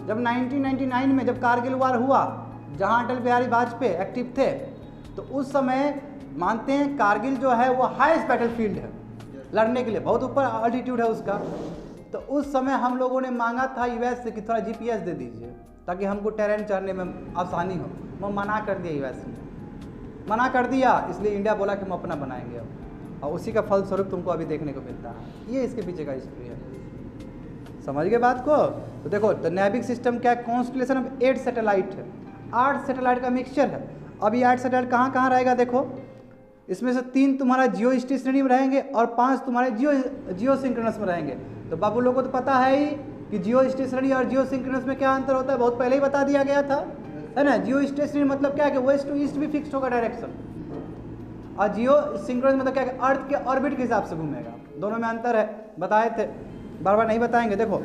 जब 1999 में जब कारगिल वार हुआ, जहाँ अटल बिहारी वाजपेयी एक्टिव थे, तो उस समय मानते हैं कारगिल जो है वो हाईएस्ट बैटलफील्ड है लड़ने के लिए, बहुत ऊपर अल्टीट्यूड है उसका। तो उस समय हम लोगों ने मांगा था यूएस से कि थोड़ा जीपीएस दे दीजिए ताकि हमको टेरेन चढ़ने में आसानी हो। वो मना कर दिया, यूएस ने मना कर दिया, इसलिए इंडिया बोला कि हम अपना बनाएंगे अब, और उसी का फलस्वरूप तुमको अभी देखने को मिलता है। ये इसके पीछे का हिस्ट्री है, समझ गए बात को। तो देखो तो नेविक सिस्टम क्या है, कॉन्स्टलेशन ऑफ 8 सैटेलाइट है, 8 सैटेलाइट का मिक्सचर है। अब ये 8 सैटेलाइट कहाँ कहाँ रहेगा, देखो इसमें से 3 तुम्हारा जियो स्टेशनरी में रहेंगे और 5 तुम्हारे जियो सिंक्रोनस में रहेंगे। तो बाबू लोगों को तो पता है ही कि जियो स्टेशनरी और जियो सिंक्रोनस में क्या अंतर होता है, बहुत पहले ही बता दिया गया था, है ना। जियो स्टेशनरी मतलब क्या है कि वेस्ट टू ईस्ट भी फिक्स होगा डायरेक्शन, और जियो सिंक्रोनस मतलब क्या है कि अर्थ के ऑर्बिट के हिसाब से घूमेगा। दोनों में अंतर है, बताए थे, बार बार नहीं बताएंगे। देखो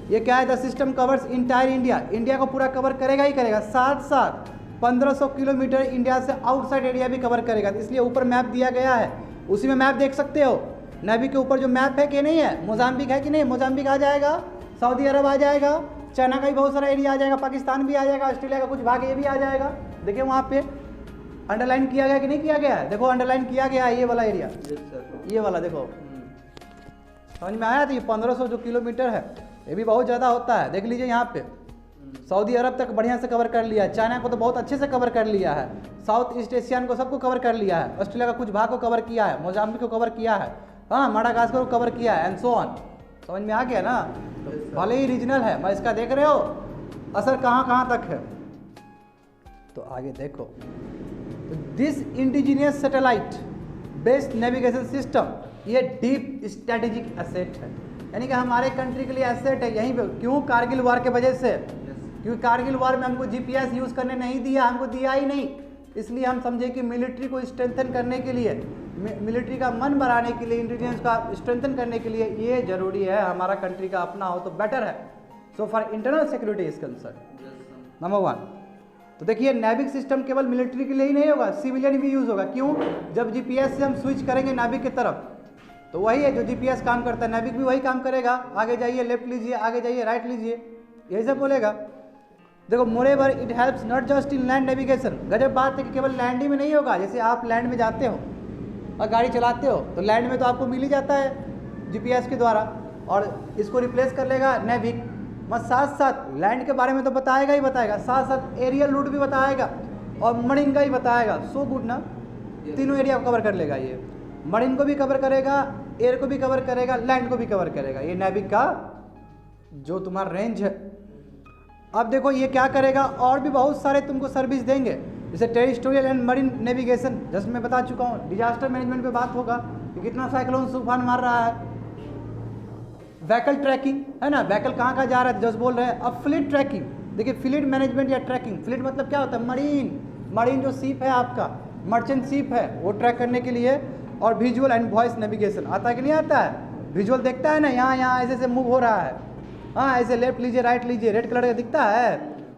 ये क्या है, the system covers entire India, India को पूरा कवर करेगा ही करेगा, साथ साथ 1500 किलोमीटर इंडिया से आउटसाइड एरिया भी कवर करेगा। इसलिए ऊपर मैप दिया गया है, उसी में मैप देख सकते हो। नेवी के ऊपर जो मैप है कि नहीं है, मोजाम्बिक है कि नहीं, मोजाम्बिक आ जाएगा, सऊदी अरब आ जाएगा, चाइना का भी बहुत सारा एरिया आ जाएगा, पाकिस्तान भी आ जाएगा, ऑस्ट्रेलिया का कुछ भाग ये भी आ जाएगा। देखिए वहाँ पे अंडरलाइन किया गया कि नहीं किया गया है, देखो अंडरलाइन किया गया है, ये वाला एरिया, ये वाला देखो, समझ में आया। तो ये 1500 जो किलोमीटर है ये भी बहुत ज़्यादा होता है। देख लीजिए यहाँ पे सऊदी अरब तक बढ़िया से कवर कर लिया है, चाइना को तो बहुत अच्छे से कवर कर लिया है, साउथ ईस्ट एशियन को सबको कवर कर लिया है, ऑस्ट्रेलिया का कुछ भाग को कवर किया है, मोजाम्बिक को कवर किया है, हाँ माडागास्कर को कवर किया है, एंड सो ऑन। समझ में आ गया ना। तो भले ही रीजनल है, मैं इसका देख रहे हो असर कहाँ कहाँ तक है। तो आगे देखो, this indigenous satellite based navigation system ये डीप स्ट्रेटेजिक एसेट है, यानी कि हमारे कंट्री के लिए एसेट है। यहीं पे क्यों? कारगिल वार के वजह से, क्योंकि कारगिल वार में हमको जीपीएस यूज़ करने नहीं दिया, हमको दिया ही नहीं, इसलिए हम समझे कि मिलिट्री को स्ट्रेंथन करने के लिए, मिलिट्री का मन बढ़ाने के लिए, इंटेलिजेंस का स्ट्रेंथन करने के लिए ये जरूरी है हमारा कंट्री का अपना हो तो बेटर है। So for internal security is concern number 1। तो देखिए नेविक सिस्टम केवल मिलिट्री के लिए ही नहीं होगा, सिविलियन भी यूज़ होगा। क्यों? जब जीपीएस से हम स्विच करेंगे नेविक की तरफ तो वही है जो जीपीएस काम करता है, नेविक भी वही काम करेगा। आगे जाइए, लेफ्ट लीजिए, आगे जाइए, राइट लीजिए, यही सब बोलेगा। देखो moreover it helps not just in land navigation. गजब बात है कि केवल लैंड ही में नहीं होगा। जैसे आप लैंड में जाते हो और गाड़ी चलाते हो तो लैंड में तो आपको मिल ही जाता है जीपीएस के द्वारा, और इसको रिप्लेस कर लेगा नेविक। मत साथ साथ लैंड के बारे में तो बताएगा ही बताएगा, साथ साथ एरियल रूट भी बताएगा और मरीन का ही बताएगा। सो गुड ना, तीनों एरिया कवर कर लेगा ये, मरीन को भी कवर करेगा, एयर को भी कवर करेगा, लैंड को भी कवर करेगा, ये नेविक का जो तुम्हारा रेंज है। अब देखो ये क्या करेगा, और भी बहुत सारे तुमको सर्विस देंगे, जैसे टेरिटोरियल एंड मरीन नेविगेशन, जैसे मैं बता चुका हूँ। डिजास्टर मैनेजमेंट पे बात होगा कि कितना साइक्लोन तूफान मार रहा है। व्हीकल ट्रैकिंग है ना, व्हीकल कहाँ कहाँ जा रहा है जस्ट बोल रहे हैं। अब फ्लीट ट्रैकिंग, देखिए फ्लीट मैनेजमेंट या ट्रैकिंग, फ्लीट मतलब क्या होता है? मरीन जो शिप है आपका, मर्चेंट शिप है, वो ट्रैक करने के लिए। और विजुअल एंड वॉइस नेविगेशन आता है कि नहीं आता है? विजुअल देखता है ना, यहाँ ऐसे ऐसे मूव हो रहा है, हाँ ऐसे लेफ्ट लीजिए, राइट लीजिए, रेड कलर का दिखता है,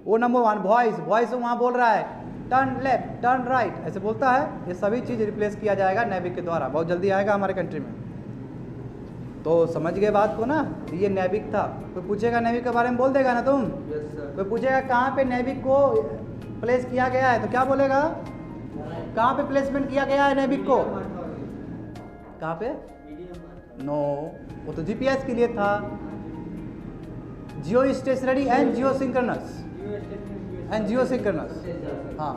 वो नंबर 1। वॉइस वहाँ बोल रहा है टर्न लेफ्ट, टर्न राइट, ऐसे बोलता है। ये सभी चीज़ रिप्लेस किया जाएगा नेविक के द्वारा, बहुत जल्दी आएगा हमारे कंट्री में। तो समझ गए बात को ना, ये नेविक था। कोई पूछेगा नेविक के बारे में बोल देगा ना तुम? कोई पूछेगा कहाँ पे नेविक को प्लेस किया गया है तो क्या बोलेगा? कहाँ पे प्लेसमेंट किया गया है नेविक को? कहाँ पे? नो, वो तो जीपीएस के लिए था। जियो स्टेशनरी एंड जियो सिंक्रोनस हाँ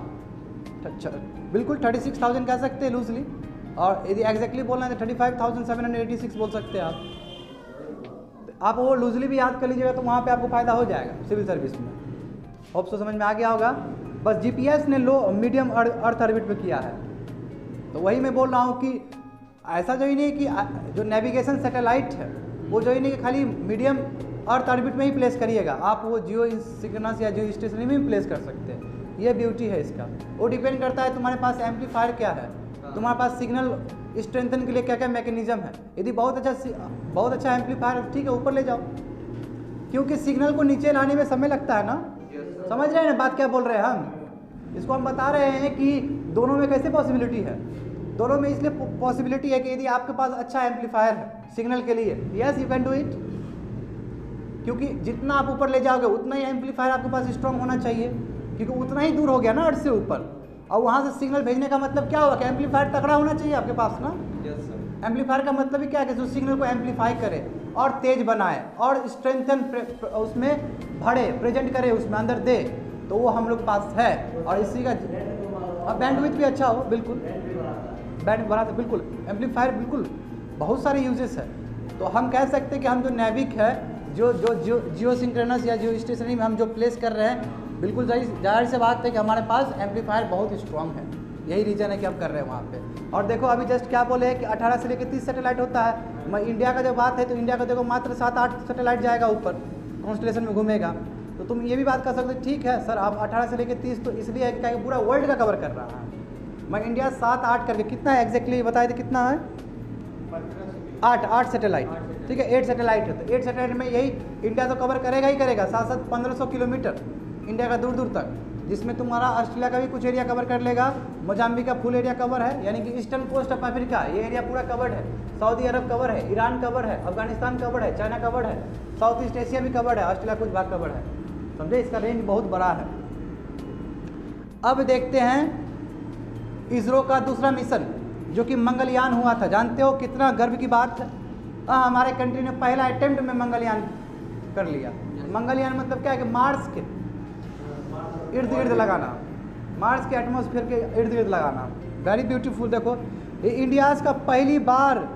बिल्कुल 36,000 कह सकते हैं लूजली, और यदि एग्जैक्टली बोलना है तो 35,786 बोल सकते हैं आप वो लूजली भी याद कर लीजिएगा तो वहाँ पे आपको फायदा हो जाएगा सिविल सर्विस में। होप सो समझ में आ गया होगा। बस जीपीएस ने लो मीडियम अर्थ ऑर्बिट पे किया है, तो वही मैं बोल रहा हूँ कि ऐसा जो ही नहीं कि जो नेविगेशन सैटेलाइट है वो जो ही नहीं कि खाली मीडियम अर्थ ऑर्बिट में ही प्लेस करिएगा, आप वो जियो सिंक्रोनस या जियो स्टेशनरी में भी प्लेस कर सकते हैं। ये ब्यूटी है इसका। वो डिपेंड करता है तुम्हारे पास एम्पलीफायर क्या है, तुम्हारे पास सिग्नल स्ट्रेंथन के लिए क्या क्या मैकेनिज्म है। यदि बहुत अच्छा एम्पलीफायर ठीक है, ऊपर ले जाओ, क्योंकि सिग्नल को नीचे लाने में समय लगता है ना। समझ रहे हैं ना बात क्या बोल रहे हैं हम? इसको हम बता रहे हैं कि दोनों में कैसे पॉसिबिलिटी है। दोनों में इसलिए पॉसिबिलिटी है कि यदि आपके पास अच्छा एम्पलीफायर है सिग्नल के लिए, yes you can do it, क्योंकि जितना आप ऊपर ले जाओगे उतना ही एम्पलीफायर आपके पास स्ट्रॉन्ग होना चाहिए, क्योंकि उतना ही दूर हो गया ना अर्थ से ऊपर, और वहाँ से सिग्नल भेजने का मतलब क्या हुआ कि एम्पलीफायर तगड़ा होना चाहिए आपके पास ना। एम्पलीफायर का मतलब ही क्या है कि जो सिग्नल को एम्पलीफाई करे और तेज बनाए और स्ट्रेंथन उसमें भरे, प्रेजेंट करे, उसमें अंदर दे, तो वो हम लोग पास है। और इसी का बैंडविड्थ भी अच्छा हो, बिल्कुल बैंड बना, तो बिल्कुल एम्पलीफायर बिल्कुल बहुत सारे यूजेस है। तो हम कह सकते हैं कि हम जो नेविक है, जो जियो सिंक्रोनस या जियो स्टेशनरी में हम जो प्लेस कर रहे हैं, बिल्कुल जाहिर से बात है कि हमारे पास एम्पलीफायर बहुत स्ट्रॉन्ग है। यही रीज़न है कि हम कर रहे हैं वहाँ पे। और देखो अभी जस्ट क्या बोले हैं कि 18 से लेकर 30 सैटेलाइट होता है। मैं इंडिया का जब बात है तो इंडिया का देखो मात्र 7-8 सैटेलाइट जाएगा ऊपर, कॉन्स्टलेशन में घूमेगा। तो तुम ये भी बात कर सकते हो, ठीक है सर आप 18 से लेकर 30 तो इसलिए है कि पूरा वर्ल्ड का कवर कर रहा है। मैं इंडिया 7-8 करके कितना है एग्जैक्टली बताए थे, कितना है? 8 सैटेलाइट, ठीक है 8 सैटेलाइट है। तो 8 सैटेलाइट में यही इंडिया तो कवर करेगा ही करेगा, साथ साथ 1500 किलोमीटर इंडिया का दूर दूर तक, जिसमें तुम्हारा ऑस्ट्रेलिया का भी कुछ एरिया कवर कर लेगा। मोजाम्बिक का फुल एरिया कवर है, यानी कि ईस्टर्न कोस्ट ऑफ अफ्रीका ये एरिया पूरा कवर्ड है। सऊदी अरब कवर है, ईरान कवर है, अफगानिस्तान कवर है, चाइना कवर है, साउथ ईस्ट एशिया भी कवर्ड है, ऑस्ट्रेलिया कुछ भाग कवर है। समझे, इसका रेंज बहुत बड़ा है। अब देखते हैं इसरो का दूसरा मिशन जो कि मंगलयान हुआ था। जानते हो कितना गर्व की बात है, हमारे कंट्री ने पहला अटेम्प्ट में मंगलयान कर लिया। मंगलयान मतलब क्या है कि मार्स के इर्द गिर्द लगाना, मार्स के एटमॉस्फेयर के इर्द गिर्द लगाना। Very beautiful. देखो ये इंडियाज़ का पहली बार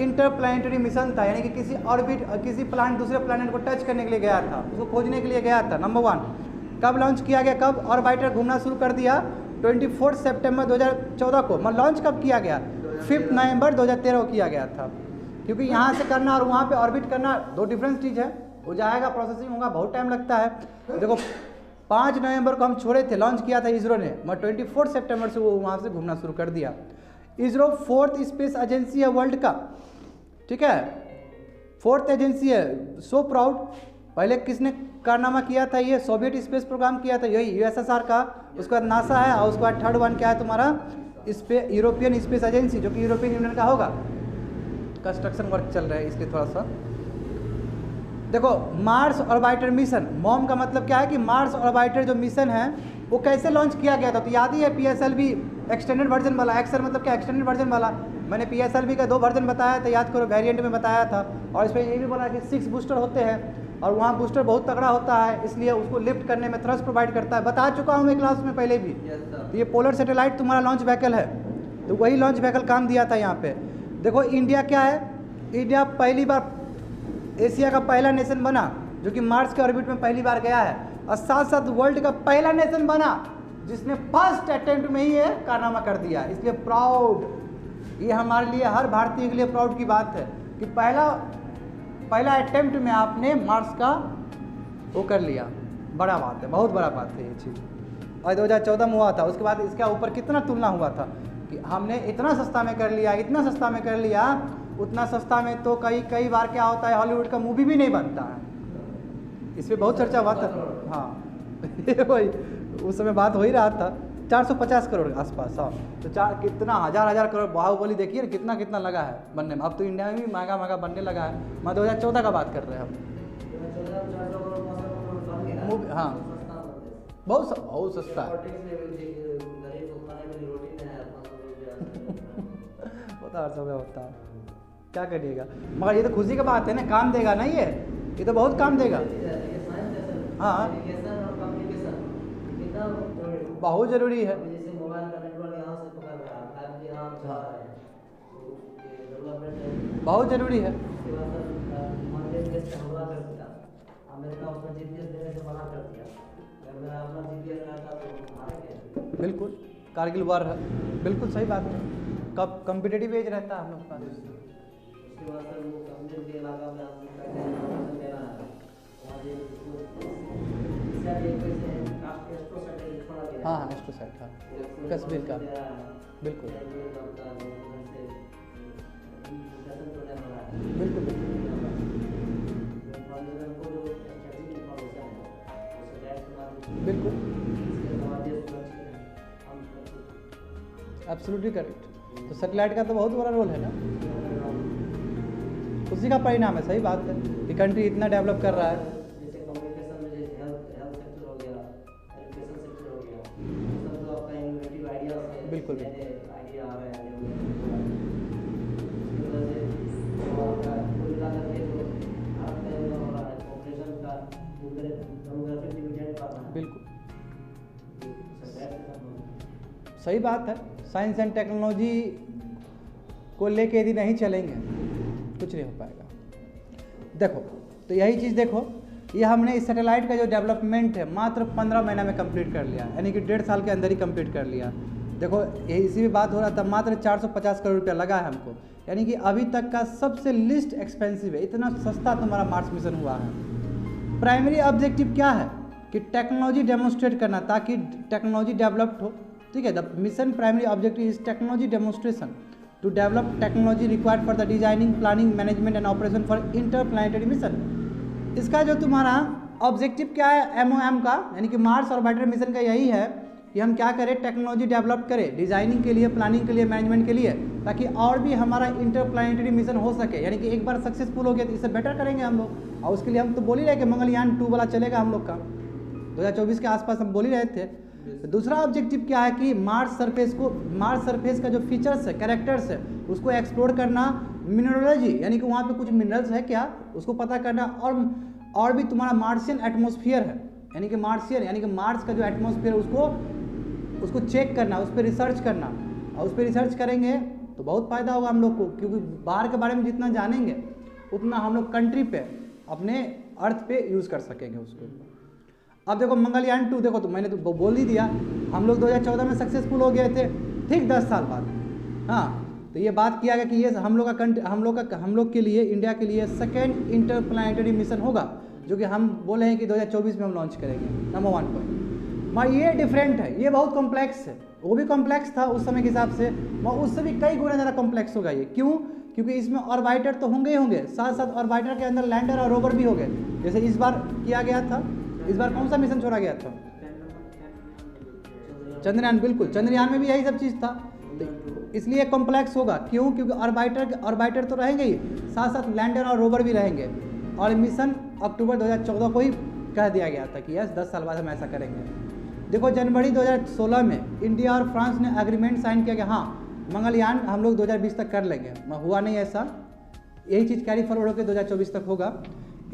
इंटरप्लैनेटरी मिशन था, यानी कि किसी ऑर्बिट किसी प्लान दूसरे प्लैनेट को टच करने के लिए गया था, उसको खोजने के लिए गया था। नंबर 1 कब लॉन्च किया गया, कब ऑर्बिटर घूमना शुरू कर दिया, 24 सितंबर 2014 को। मतलब लॉन्च कब किया गया, 5 नवंबर 2013 को किया गया था। क्योंकि यहाँ से करना और वहाँ पे ऑर्बिट करना दो डिफरेंट चीज़ है, वो जाएगा प्रोसेसिंग होगा, बहुत टाइम लगता है। देखो 5 नवंबर को हम छोड़े थे, लॉन्च किया था इसरो ने, मगर 24 सितंबर से वो वहाँ से घूमना शुरू कर दिया। इसरो 4th स्पेस एजेंसी है वर्ल्ड का, ठीक है, 4th एजेंसी है। So proud. पहले किसने कारनामा किया था, ये सोवियत स्पेस प्रोग्राम किया था, यही यूएसएसआर का। उसके बाद नासा है, और उसके बाद थर्ड वन क्या है तुम्हारा, यूरोपियन स्पेस एजेंसी, जो कि यूरोपियन यूनियन का होगा। कंस्ट्रक्शन वर्क चल रहा है इसलिए थोड़ा सा। देखो मार्स ऑर्बिटर मिशन, मॉम का मतलब क्या है कि मार्स ऑर्बिटर जो मिशन है वो कैसे लॉन्च किया गया था, तो याद ही है PSLV एक्सटेंडेड वर्जन वाला। एक्सर मतलब क्या, एक्सटेंडेड वर्जन वाला। मैंने PSLV का 2 वर्जन बताया था, याद करो, वेरिएंट में बताया था। और इसमें ये भी बोला कि 6 बूस्टर होते हैं, और वहाँ बूस्टर बहुत तगड़ा होता है, इसलिए उसको लिफ्ट करने में थ्रस्ट प्रोवाइड करता है। बता चुका हूँ मैं क्लास में पहले भी। तो ये पोलर सैटेलाइट तुम्हारा लॉन्च व्हीकल है, तो वही लॉन्च व्हीकल काम दिया था यहाँ पे। देखो इंडिया क्या है, इंडिया पहली बार एशिया का पहला नेशन बना जो कि मार्स के ऑर्बिट में पहली बार गया है, और साथ साथ वर्ल्ड का पहला नेशन बना जिसने फर्स्ट अटेम्प्ट में ही ये कारनामा कर दिया। इसलिए प्राउड, ये हमारे लिए, हर भारतीय के लिए प्राउड की बात है कि पहला अटेम्प्ट में आपने मार्स का वो कर लिया। बड़ा बात है, बहुत बड़ा बात है ये चीज़। और 2014 में हुआ था, उसके बाद इसके ऊपर कितना तुलना हुआ था कि हमने इतना सस्ता में कर लिया, इतना सस्ता में कर लिया। उतना सस्ता में तो कई बार क्या होता है, हॉलीवुड का मूवी भी नहीं बनता है। इस पर बहुत चर्चा हुआ था। हाँ वही उस समय बात हो ही रहा था, 450 करोड़ के आसपास। हाँ तो कितना हजार करोड़ बाहुबली देखिए ना, कितना लगा है बनने में। अब तो इंडिया में भी महंगा बनने लगा है। मैं 2014 का बात कर रहे हैं हम। मूवी हाँ बहुत सस्ता है। होता है क्या करिएगा, मगर ये तो खुशी की बात है ना, काम देगा ना, ये तो बहुत काम देगा। हाँ बहुत ज़रूरी है। बहुत ज़रूरी है। बिल्कुल कारगिल वार है, बिल्कुल सही बात है। कब कम्पिटेटिव एज रहता है हम लोग का। हाँ एस्ट्रोसैट, हाँ कश्मीर का, बिल्कुल बिल्कुल बिल्कुल एब्सोल्युटली करेक्ट। तो सैटेलाइट का तो बहुत बड़ा रोल है ना, उसी का परिणाम है। सही बात है कि कंट्री इतना डेवलप कर रहा है। बिल्कुल बिल्कुल सही बात है। साइंस एंड टेक्नोलॉजी को लेके यदि नहीं चलेंगे कुछ नहीं हो पाएगा। देखो तो यही चीज़ देखो, ये हमने इस सैटेलाइट का जो डेवलपमेंट है मात्र 15 महीना में कंप्लीट कर लिया, यानी कि 1.5 साल के अंदर ही कंप्लीट कर लिया। देखो ये इसी में बात हो रहा था, मात्र 450 करोड़ रुपया लगा है हमको, यानी कि अभी तक का सबसे लिस्ट एक्सपेंसिव है। इतना सस्ता तुम्हारा मार्स मिशन हुआ है। प्राइमरी ऑब्जेक्टिव क्या है कि टेक्नोलॉजी डेमोन्स्ट्रेट करना, ताकि टेक्नोलॉजी डेवलप्ड हो। ठीक है, the mission primary objective is technology demonstration to develop technology required for the designing, planning, management and operation for interplanetary mission. इसका जो तुम्हारा ऑब्जेक्टिव क्या है MOM का, यानी कि मार्स ऑर्बिटर मिशन का यही है कि हम क्या करें, टेक्नोलॉजी डेवलप करें डिजाइनिंग के लिए, प्लानिंग के लिए, मैनेजमेंट के लिए, ताकि और भी हमारा इंटरप्लैनेटरी मिशन हो सके। यानी कि एक बार सक्सेसफुल हो गया तो इससे बेटर करेंगे हम लोग। और उसके लिए हम तो बोल ही रहे कि मंगलयान 2 वाला चलेगा हम लोग का, 2024 के आसपास हम बोल ही रहे थे। दूसरा ऑब्जेक्टिव क्या है कि मार्स सरफेस का जो फीचर्स है, कैरेक्टर्स है, उसको एक्सप्लोर करना, मिनरोलॉजी यानी कि वहाँ पे कुछ मिनरल्स है क्या उसको पता करना, और और भी तुम्हारा मार्शियन एटमॉस्फेयर है, यानी कि मार्शियन यानी कि मार्स का जो एटमॉस्फेयर उसको चेक करना, उस पर रिसर्च करना, और उस पर रिसर्च करेंगे तो बहुत फ़ायदा होगा हम लोग को, क्योंकि बाहर के बारे में जितना जानेंगे उतना हम लोग कंट्री पे अपने अर्थ पे यूज़ कर सकेंगे उसको। अब देखो मंगलयान 2, देखो तो मैंने तो बोल ही दिया, हम लोग 2014 में सक्सेसफुल हो गए थे, ठीक 10 साल बाद। हाँ, तो ये बात किया गया कि ये हम लोग के लिए, इंडिया के लिए सेकेंड इंटरप्लैनेटरी मिशन होगा, जो कि हम बोले हैं कि 2024 में हम लॉन्च करेंगे। Number 1 point. मगर ये डिफरेंट है, ये बहुत कॉम्प्लेक्स है, वो भी कॉम्प्लेक्स था उस समय के हिसाब से, मगर उससे भी कई गुना ज़्यादा कॉम्प्लेक्स होगा ये। क्यों? क्योंकि इसमें ऑर्बिटर तो होंगे ही होंगे, साथ साथ ऑर्बिटर के अंदर लैंडर और रोवर भी होंगे, जैसे इस बार किया गया था। इस बार कौन सा मिशन छोड़ा गया था? चंद्रयान, बिल्कुल, चंद्रयान में भी यही सब चीज़ था, तो इसलिए कॉम्प्लेक्स होगा। क्यों? क्योंकि ऑर्बिटर तो रहेंगे ही, साथ साथ लैंडर और रोवर भी रहेंगे, और मिशन अक्टूबर 2014 को ही कह दिया गया था कि यस 10 साल बाद हम ऐसा करेंगे। देखो जनवरी 2016 में इंडिया और फ्रांस ने एग्रीमेंट साइन किया कि हाँ मंगलयान हम लोग 2020 तक कर लेंगे, मगर हुआ नहीं ऐसा। यही चीज़ कैरी फॉरवर्ड होकर 2024 तक होगा।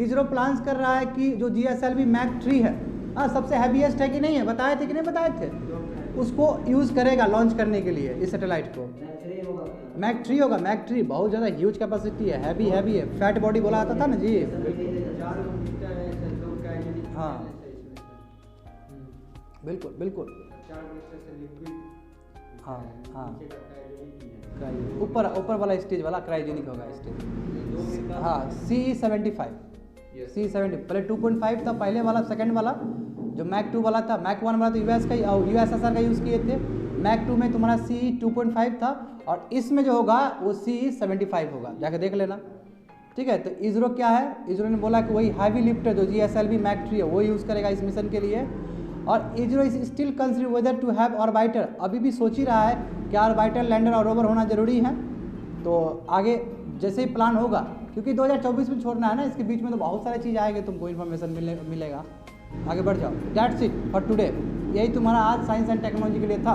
इसरो प्लान्स कर रहा है कि जो GSLV मैक 3 है, हाँ सबसे हैवीएस्ट है कि नहीं है, बताए थे कि नहीं बताए थे, उसको यूज़ करेगा लॉन्च करने के लिए इस सैटेलाइट को। मैक 3 होगा, मैक 3 बहुत ज़्यादा ह्यूज कैपेसिटी है, हैवी है, फैट बॉडी बोला जाता था ना जी। हाँ बिल्कुल बिल्कुल, हाँ हाँ, ऊपर वाला स्टेज वाला क्रायोजेनिक होगा स्टेज। हाँ CE-75 पहले 2.5 था पहले वाला, सेकंड वाला जो मैक 2 वाला था। मैक 1 वाला तो यूएस का USSR का यूज़ किए थे। मैक 2 में तुम्हारा CE 2.5 था, और इसमें जो होगा वो CE-75 होगा, जाके देख लेना, ठीक है। तो इसरो क्या है, इसरो ने बोला कि वही हैवी लिफ्टर जो GSLV मैक 3 है वो यूज़ करेगा इस मिशन के लिए। और ISRO is still consider whether to have orbiter, अभी भी सोच ही रहा है कि ऑर्बिटर, लैंडर और रोवर होना जरूरी है। तो आगे जैसे ही प्लान होगा, क्योंकि 2024 में छोड़ना है ना, इसके बीच में तो बहुत सारी चीज़ आएगी, तुमको इन्फॉर्मेशन मिलेगा। आगे बढ़ जाओ। दैट्स इट फॉर टुडे, यही तुम्हारा आज साइंस एंड टेक्नोलॉजी के लिए था।